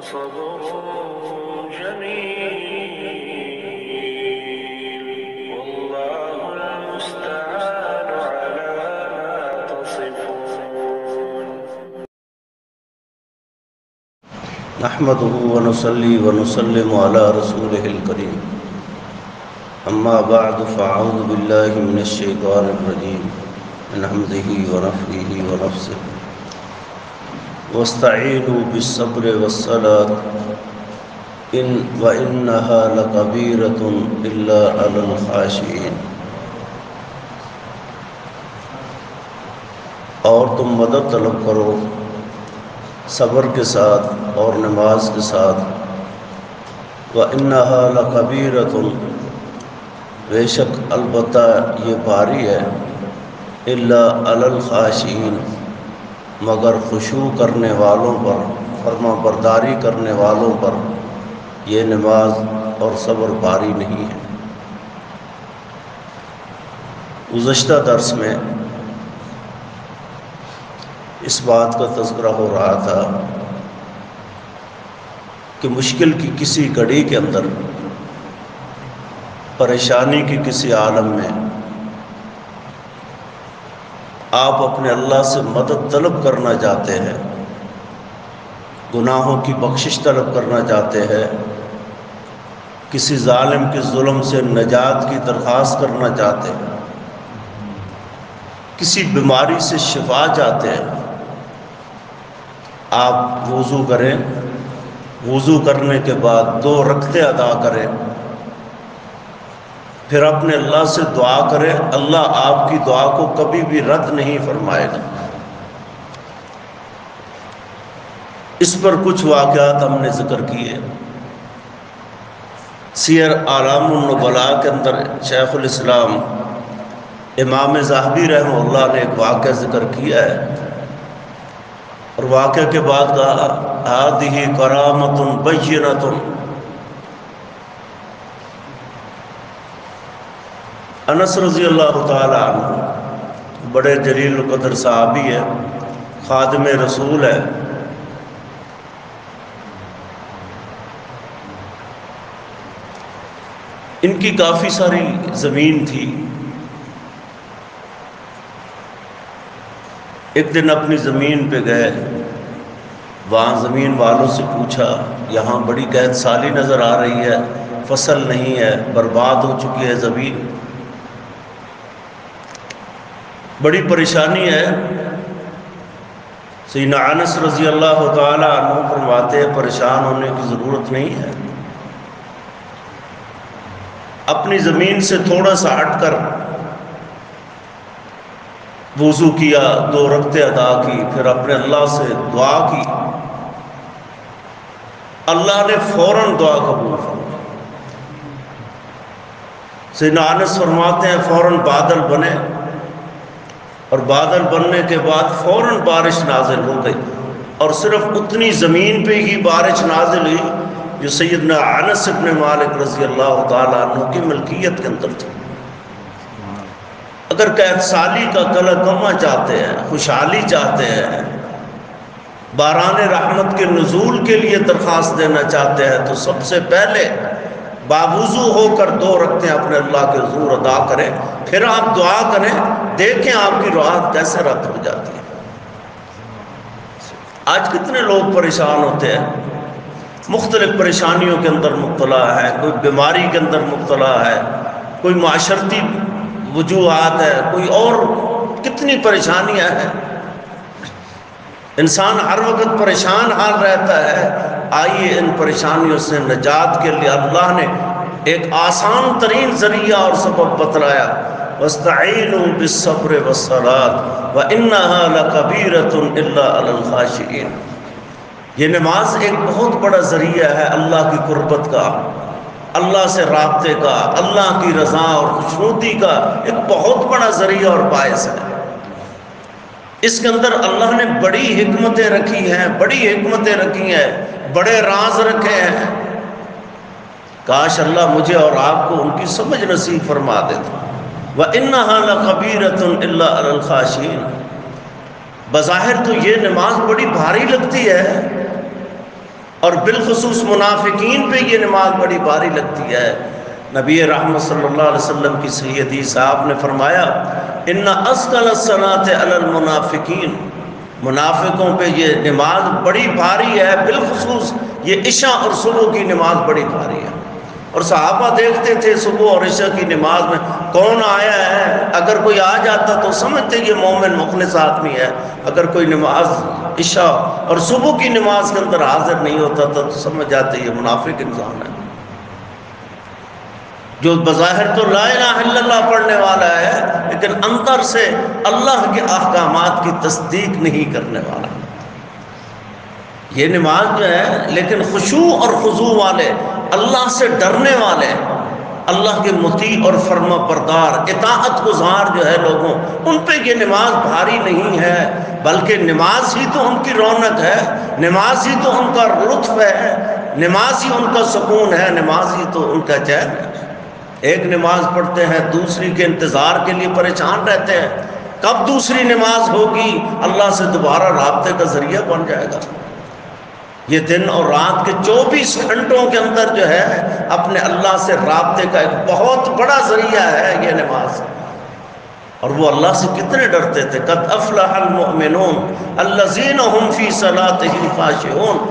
صبر جميل والله المستعان على ما تصفون. نحمده ونصلي ونسلم على رسوله الكريم. اما بعد فاعوذ بالله من الشيطان الرجيم من همزه ونفخه ونفثه. واستعينوا بالصبر والصلاة وإنها لكبيرة إلا على الخاشعين. اور تم مدد طلب کرو صبر کے ساتھ اور نماز کے ساتھ. وَإِنَّهَا لَكَبِيرَةٌ بے شک البتہ یہ بھاری ہے. إِلَّا عَلَى الْخَاشِعِينَ مگر خشوع کرنے والوں پر، فرما برداری کرنے والوں پر یہ نماز اور صبر بھاری نہیں ہے. گزشتہ درس میں اس بات کا تذکرہ ہو رہا تھا کہ مشکل کی کسی گھڑی کے اندر، پریشانی کی کسی عالم میں آپ اپنے اللہ سے مدد طلب کرنا چاہتے ہیں، گناہوں کی بخشش طلب کرنا چاہتے ہیں، کسی ظالم کے ظلم سے نجات کی درخواست کرنا چاہتے ہیں، کسی بیماری سے شفا چاہتے ہیں، آپ وضو کریں، وضو کرنے کے بعد 2 رکعتیں ادا کریں، پھر اپنے اللہ سے دعا کریں. اللہ آپ کی دعا کو کبھی بھی رد نہیں فرمائے گا. اس پر کچھ واقعات ہم نے ذکر کیے. سیر اعلام النبلاء کے اندر شیخ الاسلام امام ذہبی رحمہ اللہ نے ایک واقعہ ذکر کیا ہے، اور واقعہ کے بعد کہا ہذہ کرامۃ بینۃ. انس رضی اللہ تعالی عنہ بڑے جلیل القدر صحابی ہے، خادم رسول ہے. ان کی کافی ساری زمین تھی. ایک دن اپنی زمین پہ گئے، وہاں زمین والوں سے پوچھا یہاں بڑی قحط سالی نظر آ رہی ہے، فصل نہیں ہے، برباد ہو چکی ہے زمین، بڑی پریشانی ہے. سیدنا انس رضی اللہ تعالی عنہ فرماتے ہیں پریشان ہونے کی ضرورت نہیں ہے. اپنی زمین سے تھوڑا سا ہٹ کر وضو کیا، 2 رکعتیں ادا کی، پھر اپنے اللہ سے دعا کی. اللہ نے فوراً دعا قبول فرمائی. سیدنا انس فرماتے ہیں فوراً بادل بنے، اور بادل بننے کے بعد فوراً بارش نازل ہو گئی، اور صرف اتنی زمین پہ ہی بارش نازل ہوئی جو سیدنا انس بن مالک رضی اللہ تعالیٰ عنہ کی ملکیت کے اندر تھی. اگر قحط سالی کا کلکمہ چاہتے ہیں، خوشحالی چاہتے ہیں، باران رحمت کے نزول کے لیے درخواست دینا چاہتے ہیں، تو سب سے پہلے باوضو ہو کر 2 رکعتیں اپنے اللہ کے حضور ادا کریں، پھر آپ دعا کریں، دیکھیں آپ کی راحت کیسے رد ہو جاتی ہے. آج کتنے لوگ پریشان ہوتے ہیں، مختلف پریشانیوں کے اندر مبتلا ہے، کوئی بیماری کے اندر مبتلا ہے، کوئی معاشرتی وجوہات ہے، کوئی اور کتنی پریشانیاں ہیں. انسان ہر وقت پریشان حال رہتا ہے. آئیے ان پریشانیوں سے نجات کے لیے اللہ نے ایک آسان ترین ذریعہ اور سبب بتلایا. وَاسْتَعِينُوا بِالصَّبْرِ وَالصَّلَاةِ وَإِنَّهَا لَكَبِيرَةٌ إِلَّا عَلَى الْخَاشِعِينَ. یہ نماز ایک بہت بڑا ذریعہ ہے اللہ کی قربت کا، اللہ سے رابطے کا، اللہ کی رضا اور خوشنودی کا ایک بہت بڑا ذریعہ اور باعث ہے. اس کے اندر اللہ نے بڑی حکمتیں رکھی ہیں، بڑی حکمتیں رکھی ہیں، بڑے راز رکھے ہیں. کاش اللہ مجھے اور آپ کو ان کی سمجھ نصیب فرما دیتا. وَإِنَّهَا لَكَبِيرَةٌ إِلَّا عَلَى الْخَاشِعِينَ. بظاہر تو یہ نماز بڑی بھاری لگتی ہے، اور بالخصوص منافقین پہ یہ نماز بڑی بھاری لگتی ہے۔ نبی رحمت صلی اللہ علیہ وسلم کی صحیح حدیث آپ نے فرمایا ان اثقل الصلاۃ علی المنافقین، منافقوں پہ یہ نماز بڑی بھاری ہے، بالخصوص یہ عشاء اور صبح کی نماز بڑی بھاری ہے۔ اور صحابہ دیکھتے تھے صبح اور عشاء کی نماز میں کون آیا ہے، اگر کوئی آ جاتا تو سمجھتے یہ مومن مخلص آدمی ہے، اگر کوئی نماز عشاء اور صبح کی نماز کے اندر حاضر نہیں ہوتا تھا تو سمجھ جاتے یہ منافق انسان ہے، جو بظاہر تو لا الہ الا اللہ پڑھنے والا ہے لیکن اندر سے اللہ کے احکامات کی تصدیق نہیں کرنے والا۔ یہ نماز جو ہے لیکن خشوع اور خضوع والے، اللہ سے ڈرنے والے، اللہ کے مطیع اور فرما بردار اطاعت گزار جو ہے لوگوں، ان پہ یہ نماز بھاری نہیں ہے، بلکہ نماز ہی تو ان کی رونق ہے، نماز ہی تو ان کا لطف ہے، نماز ہی ان کا سکون ہے، نماز ہی تو ان کا چین ہے۔ ایک نماز پڑھتے ہیں دوسری کے انتظار کے لیے پریشان رہتے ہیں، کب دوسری نماز ہوگی، اللہ سے دوبارہ رابطے کا ذریعہ بن جائے گا۔ یہ دن اور رات کے 24 گھنٹوں کے اندر جو ہے اپنے اللہ سے رابطے کا ایک بہت بڑا ذریعہ ہے یہ نماز، اور وہ اللہ سے کتنے ڈرتے تھے۔ قد افلح المؤمنون الذین هم فی صلاتهم خاشعون،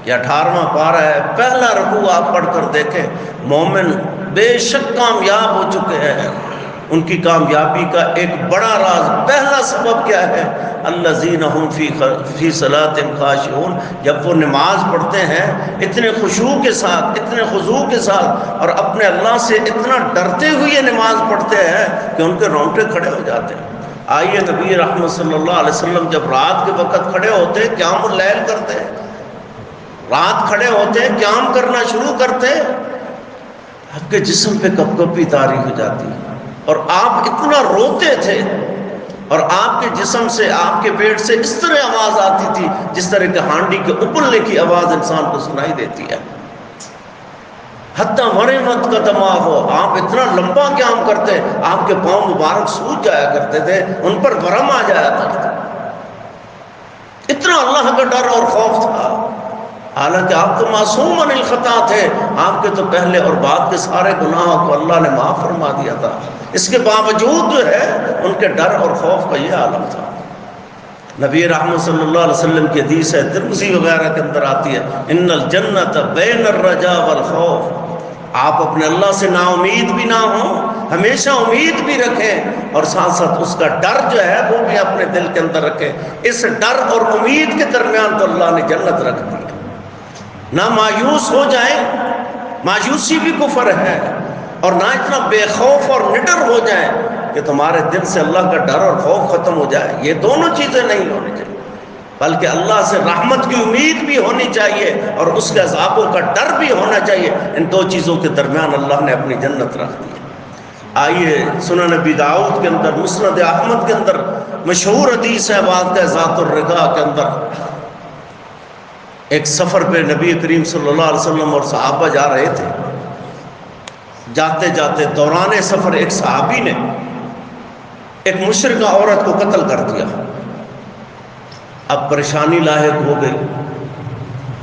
یہ 18واں پارہ ہے، پہلا رکوع آپ پڑھ کر دیکھیں، مومن بے شک کامیاب ہو چکے ہیں۔ ان کی کامیابی کا ایک بڑا راز، پہلا سبب کیا ہے؟ الذین هم فی صلاتهم خاشعون، جب وہ نماز پڑھتے ہیں اتنے خشوع کے ساتھ، اتنے خضوع کے ساتھ، اور اپنے اللہ سے اتنا ڈرتے ہوئے نماز پڑھتے ہیں کہ ان کے رونگٹے کھڑے ہو جاتے ہیں۔ آئیے نبی رحمت صلی اللہ علیہ وسلم جب رات کے وقت کھڑے ہوتے قیام اللیل کرتے، رات کھڑے ہوتے قیام کرنا شروع کرتے، آپ کے جسم پہ کپ کپی طاری ہو جاتی، اور آپ اتنا روتے تھے، اور آپ کے جسم سے، آپ کے پیٹ سے اس طرح آواز آتی تھی جس طرح کہ ہانڈی کے ابلنے کی آواز انسان کو سنائی دیتی ہے۔ حتیٰ مرمت کا دماغ ہو، آپ اتنا لمبا قیام کرتے آپ کے پاؤں مبارک سوج جایا کرتے تھے، ان پر ورم آ جایا کرتا، اتنا اللہ کا ڈر اور خوف تھا۔ حالانکہ آپ تو معصوم عن الخطا تھے، آپ کے تو پہلے اور بعد کے سارے گناہوں کو اللہ نے معاف فرما دیا تھا، اس کے باوجود جو ہے ان کے ڈر اور خوف کا یہ عالم تھا۔ نبی رحمت صلی اللہ علیہ وسلم کی حدیث ہے، ترمذی وغیرہ کے اندر آتی ہے، ان الجنت بین الرجاء والخوف، آپ اپنے اللہ سے نا امید بھی نہ ہوں، ہمیشہ امید بھی رکھیں، اور ساتھ ساتھ اس کا ڈر جو ہے وہ بھی اپنے دل کے اندر رکھیں۔ اس ڈر اور امید کے درمیان تو اللہ نے جنت رکھ دی، نہ مایوس ہو جائیں، مایوسی بھی کفر ہے، اور نہ اتنا بے خوف اور نڈر ہو جائیں کہ تمہارے دل سے اللہ کا ڈر اور خوف ختم ہو جائے۔ یہ دونوں چیزیں نہیں ہونی چاہیے، بلکہ اللہ سے رحمت کی امید بھی ہونی چاہیے اور اس کے عذابوں کا ڈر بھی ہونا چاہیے۔ ان دو چیزوں کے درمیان اللہ نے اپنی جنت رکھ دی۔ آئیے سنن نبی داؤد کے اندر، مسند احمد کے اندر مشہور حدیث ہے واقعہ ذات الرقاع کے اندر، ایک سفر پہ نبی کریم صلی اللہ علیہ وسلم اور صحابہ جا رہے تھے، جاتے جاتے دوران سفر ایک صحابی نے ایک مشرکہ عورت کو قتل کر دیا۔ اب پریشانی لاحق ہو گئی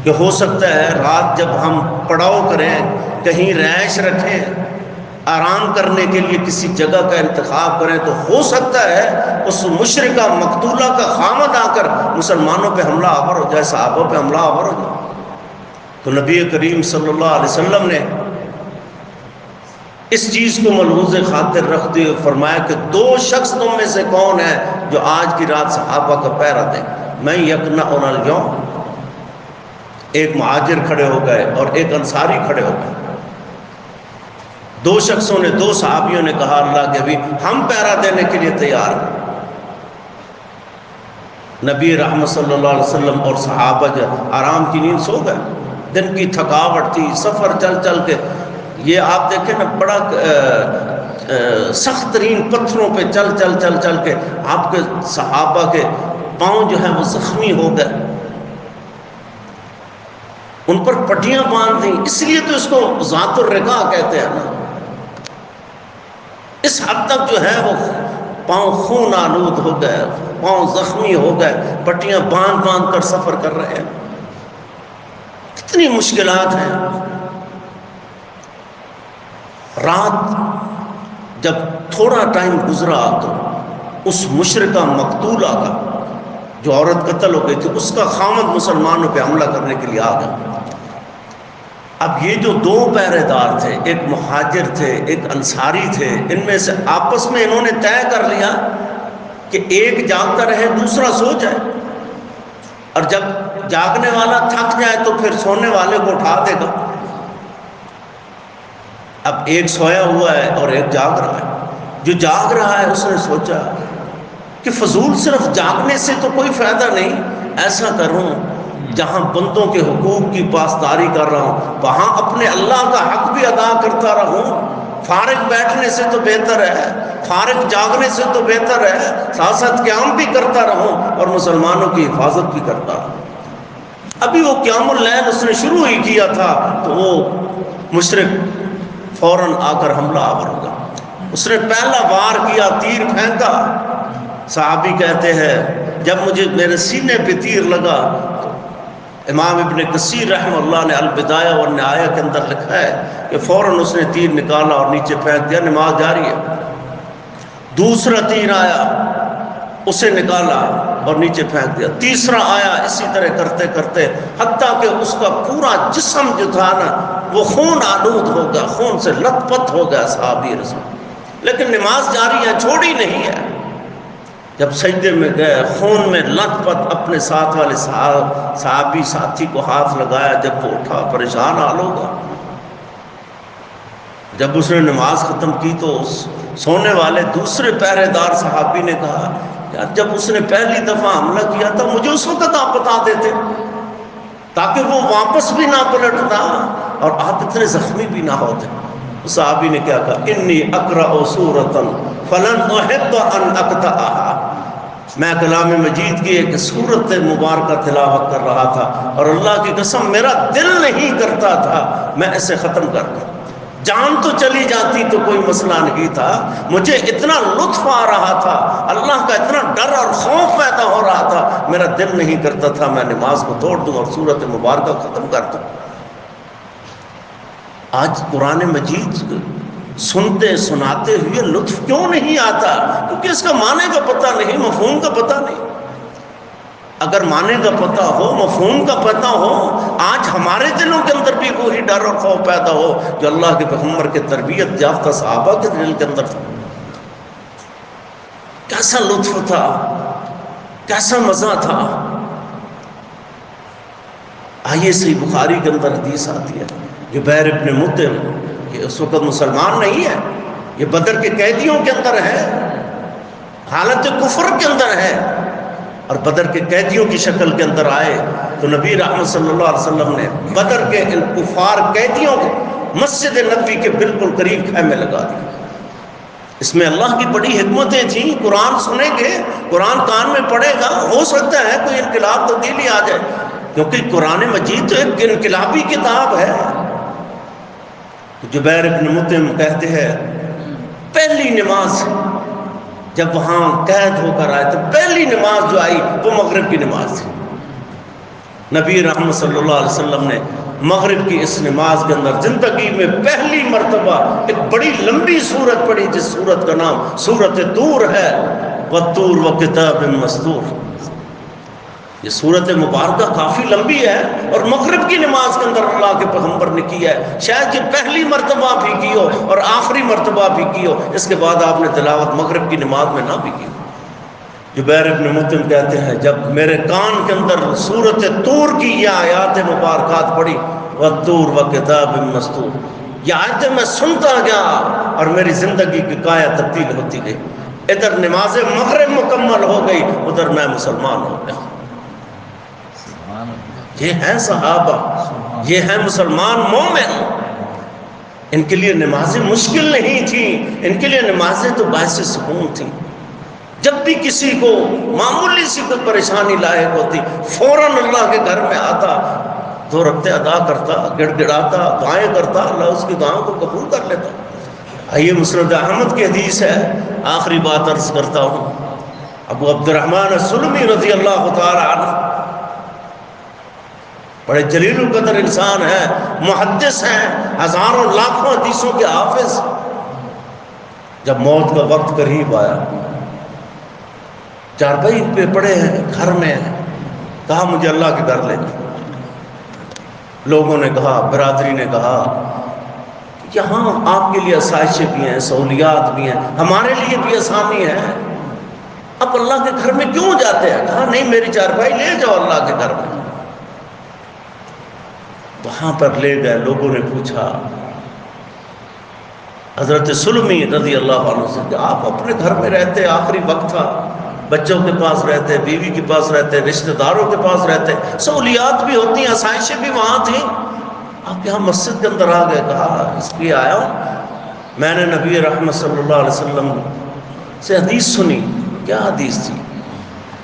کہ ہو سکتا ہے رات جب ہم پڑاؤ کریں، کہیں رہائش رکھیں، آرام کرنے کے لیے کسی جگہ کا انتخاب کریں، تو ہو سکتا ہے اس مشرکہ مقتولہ کا خامد آ کر مسلمانوں پہ حملہ آور ہو جائے، صحابوں پہ حملہ آور ہو جائے۔ تو نبی کریم صلی اللہ علیہ وسلم نے اس چیز کو ملحوظ خاطر رکھتے ہوئے فرمایا کہ دو شخص تم میں سے کون ہے جو آج کی رات صحابہ کا پہرا دیں؟ میں یقنا اليوم، ایک مہاجر کھڑے ہو گئے اور ایک انصاری کھڑے ہو گئے۔ دو شخصوں نے، دو صحابیوں نے کہا اللہ کے حبیب ہم پہرا دینے کے لیے تیار ہیں۔ نبی رحمت صلی اللہ علیہ وسلم اور صحابہ جو آرام کی نیند سو گئے، دن کی تھکاوٹ تھی، سفر چل چل کے، یہ آپ دیکھیں نا بڑا سخت ترین پتھروں پہ چل چل چل چل کے آپ کے صحابہ کے پاؤں جو ہیں وہ زخمی ہو گئے، ان پر پٹیاں باندھ دیں، اس لیے تو اس کو ذات الرقاع کہتے ہیں نا۔ اس حد تک جو ہے وہ پاؤں خون آلود ہو گئے، پاؤں زخمی ہو گئے، پٹیاں باندھ باندھ کر سفر کر رہے ہیں۔ اتنی مشکلات ہیں. رات جب تھوڑا ٹائم گزرا تو اس مشرکہ مقتولہ کا، جو عورت قتل ہو گئی تھی، اس کا خامد مسلمانوں پہ حملہ کرنے کے لیے آ گیا. اب یہ جو دو پہرے دار تھے، ایک مہاجر تھے ایک انصاری تھے، ان میں سے آپس میں انہوں نے طے کر لیا کہ ایک جاگتا رہے دوسرا سو جائے، اور جب جاگنے والا تھک جائے تو پھر سونے والے کو اٹھا دے گا. اب ایک سویا ہوا ہے اور ایک جاگ رہا ہے. جو جاگ رہا ہے اس نے سوچا کہ فضول صرف جاگنے سے تو کوئی فائدہ نہیں، ایسا کروں جہاں بندوں کے حقوق کی پاسداری کر رہا ہوں وہاں اپنے اللہ کا حق بھی ادا کرتا رہوں. فارغ بیٹھنے سے تو بہتر ہے، فارغ جاگنے سے تو بہتر ہے ساتھ ساتھ قیام بھی کرتا رہوں اور مسلمانوں کی حفاظت بھی کرتا رہوں. ابھی وہ قیام اللیل اس نے شروع ہی کیا تھا تو وہ مشرک فوراً آ کر حملہ آور ہوگا. اس نے پہلا وار کیا، تیر پھینکا. صحابی کہتے ہیں جب مجھے میرے سینے پہ تیر لگا تو امام ابن کثیر رحمہ اللہ نے البدایہ والنہایہ کے اندر لکھا ہے کہ فوراً اس نے تیر نکالا اور نیچے پھینک دیا، نماز جاری ہے. دوسرا تیر آیا، اسے نکالا اور نیچے پھینک دیا. تیسرا آیا، اسی طرح کرتے کرتے حتیٰ کہ اس کا پورا جسم جو تھا نا وہ خون آلود ہو گیا، خون سے لت پت ہو گیا صحابی رسول. لیکن نماز جاری ہے، چھوڑی نہیں ہے. جب سجدے میں گئے خون میں لت پت اپنے ساتھ والے صحابی ساتھی کو ہاتھ لگایا. جب وہ اٹھا پریشان حال ہوگا. جب اس نے نماز ختم کی تو سونے والے دوسرے پہرے دار صحابی نے کہا یار جب اس نے پہلی دفعہ حملہ کیا تھا مجھے اس وقت آپ بتا دیتے تاکہ وہ واپس بھی نہ پلٹتا اور آپ اتنے زخمی بھی نہ ہوتے. صحابی نے کیا کہا انی اقرأ سورۃ فلن احب ان اقطعها. میں کلام مجید کی ایک سورت مبارکہ تلاوت کر رہا تھا اور اللہ کی قسم میرا دل نہیں کرتا تھا میں اسے ختم کر دوں. جان تو چلی جاتی تو کوئی مسئلہ نہیں تھا، مجھے اتنا لطف آ رہا تھا، اللہ کا اتنا ڈر اور خوف پیدا ہو رہا تھا، میرا دل نہیں کرتا تھا میں نماز کو توڑ دوں اور سورت مبارکہ ختم کر دوں. آج قرآن مجید سنتے سناتے ہوئے لطف کیوں نہیں آتا؟ کیونکہ اس کا معنی کا پتہ نہیں، مفہوم کا پتہ نہیں. اگر معنی کا پتہ ہو، مفہوم کا پتہ ہو، آج ہمارے دلوں کے اندر بھی وہی ڈر اور خوف پیدا ہو جو اللہ کے پیغمبر کے تربیت یافتہ صحابہ کے دل کے اندر تھا. کیسا لطف تھا، کیسا مزہ تھا. آئیے صحیح بخاری کے اندر حدیث آتی ہے جبیر ابن مطعم، یہ اس وقت مسلمان نہیں ہے، یہ بدر کے قیدیوں کے اندر ہے، حالت کفر کے اندر ہے اور بدر کے قیدیوں کی شکل کے اندر آئے تو نبی رحمت صلی اللہ علیہ وسلم نے بدر کے ان کفار قیدیوں کو مسجد نبوی کے بالکل قریب خیمے لگا دیا. اس میں اللہ کی بڑی حکمتیں تھیں. قرآن سنیں گے، قرآن کان میں پڑے گا، ہو سکتا ہے کوئی انقلاب تبدیلی آ جائے کیونکہ قرآن مجید تو ایک انقلابی کتاب ہے. جبیر ابن مطعم کہتے ہیں پہلی نماز جب وہاں قید ہو کر آئے تو پہلی نماز جو آئی وہ مغرب کی نماز تھی. نبی رحمت صلی اللہ علیہ وسلم نے مغرب کی اس نماز کے اندر زندگی میں پہلی مرتبہ ایک بڑی لمبی سورت پڑھی جس سورت کا نام سورت طور ہے. وَالطُّورِ وَكِتَابٍ مَّسْطُورٍ. یہ سورت مبارکہ کافی لمبی ہے اور مغرب کی نماز کے اندر اللہ کے پیغمبر نے کی ہے. شاید یہ پہلی مرتبہ بھی کی ہو اور آخری مرتبہ بھی کی ہو، اس کے بعد آپ نے تلاوت مغرب کی نماز میں نہ بھی کی. جبیر ابن مطعم کہتے ہیں جب میرے کان کے اندر سورت طور کی یہ آیات مبارکات پڑھی وَالطُّورِ وَكِتَابٍ مَّسْطُورٍ، یہ آیتیں میں سنتا گیا اور میری زندگی کی کایا تبدیل ہوتی گئی. ادھر نماز مغرب مکمل ہو گئی، ادھر میں مسلمان ہو گیا. یہ ہیں صحابہ، یہ ہیں مسلمان مومن. ان کے لیے نمازیں مشکل نہیں تھیں، ان کے لیے نمازیں تو باعث سکون تھیں. جب بھی کسی کو معمولی سی کوئی پریشانی لاحق ہوتی فوراً اللہ کے گھر میں آتا، 2 رکعتیں ادا کرتا، گڑ گڑاتا، دعائیں کرتا، اللہ اس کی دعاؤں کو قبول کر لیتا. آئیے مسند احمد کی حدیث ہے، آخری بات عرض کرتا ہوں. ابو عبد الرحمن السلمی رضی اللہ تعالی عنہ بڑے جلیل القدر انسان ہیں، محدث ہیں، ہزاروں لاکھوں حدیثوں کے حافظ. جب موت کا وقت قریب آیا، چارپائی پہ پڑے ہیں، گھر میں ہیں، کہا مجھے اللہ کے گھر لے جاؤ. لوگوں نے کہا، برادری نے کہا یہاں آپ کے لیے آسائشیں بھی ہیں، سہولیات بھی ہیں، ہمارے لیے بھی آسانی ہے، اب اللہ کے گھر میں کیوں جاتے ہیں؟ کہا نہیں، میری چارپائی لے جاؤ اللہ کے گھر میں. وہاں پر لے گئے. لوگوں نے پوچھا حضرت سلمی رضی اللہ عنہ سے کہ آپ اپنے گھر میں رہتے، آخری وقت تھا، بچوں کے پاس رہتے، بیوی کے پاس رہتے، رشتہ داروں کے پاس رہتے، سہولیات بھی ہوتی ہیں، آسائشیں بھی وہاں تھیں، آپ یہاں مسجد کے اندر آ گئے. کہا اس لیے آیا ہوں، میں نے نبی رحمت صلی اللہ علیہ وسلم سے حدیث سنی. کیا حدیث تھی؟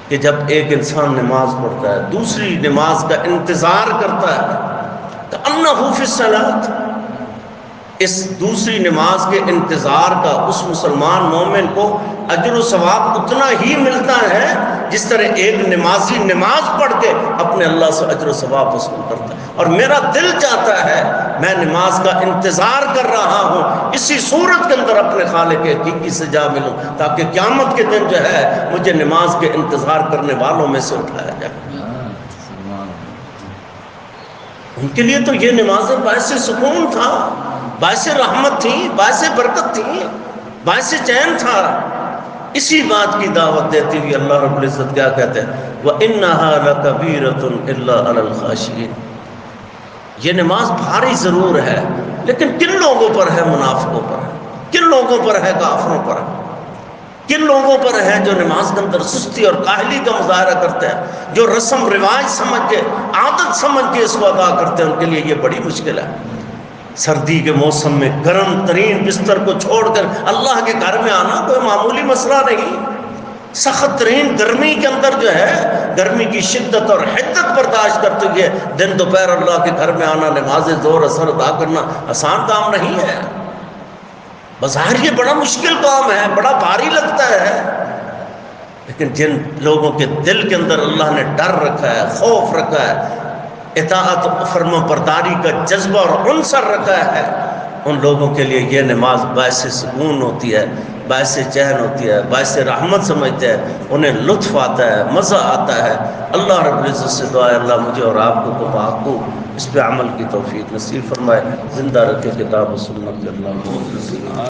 کہ جب ایک انسان نماز پڑھتا ہے، دوسری نماز کا انتظار کرتا ہے، کأنہ فی الصلاۃ، اس دوسری نماز کے انتظار کا اس مسلمان مومن کو اجر و ثواب اتنا ہی ملتا ہے جس طرح ایک نمازی نماز پڑھ کے اپنے اللہ سے اجر و ثواب وصول کرتا ہے. اور میرا دل چاہتا ہے میں نماز کا انتظار کر رہا ہوں، اسی صورت کے اندر اپنے خالق حقیقی سے جا ملوں، تاکہ قیامت کے دن جو ہے مجھے نماز کے انتظار کرنے والوں میں سے اٹھایا جائے. ان کے لیے تو یہ نمازیں باعث سکون تھا، باعث رحمت تھی، باعث برکت تھی، باعث چین تھا. اسی بات کی دعوت دیتی ہوئی اللہ رب العزت کیا کہتے ہیں؟ وَإِنَّهَا لَكَبِيرَةٌ إِلَّا عَلَى الْخَاشِعِينَ. یہ نماز بھاری ضرور ہے، لیکن کن لوگوں پر ہے؟ منافقوں پر ہے. کن لوگوں پر ہے؟ کافروں پر ہے. کن لوگوں پر ہے جو نماز کے اندر سستی اور کاہلی کا مظاہرہ کرتے ہیں، جو رسم رواج سمجھ کے، عادت سمجھ کے اس کو ادا کرتے ہیں، ان کے لیے یہ بڑی مشکل ہے. سردی کے موسم میں گرم ترین بستر کو چھوڑ کر اللہ کے گھر میں آنا کوئی معمولی مسئلہ نہیں. سخت ترین گرمی کے اندر جو ہے، گرمی کی شدت اور حدت برداشت کرتے ہوئے دن دوپہر اللہ کے گھر میں آنا، نماز ظہر اثر ادا کرنا آسان کام نہیں ہے. بظاہر یہ بڑا مشکل کام ہے، بڑا بھاری لگتا ہے، لیکن جن لوگوں کے دل کے اندر اللہ نے ڈر رکھا ہے، خوف رکھا ہے، اطاعت و فرما برداری کا جذبہ اور عنصر رکھا ہے، ان لوگوں کے لیے یہ نماز باعث سکون ہوتی ہے، باعث چین ہوتی ہے، باعث رحمت سمجھتے ہیں، انہیں لطف آتا ہے، مزہ آتا ہے. اللہ رب العزت سے دعا ہے اللہ مجھے اور آپ کو اس پہ عمل کی توفیق نصیب فرمائے، زندہ رکھے کتاب و سنت. اللہ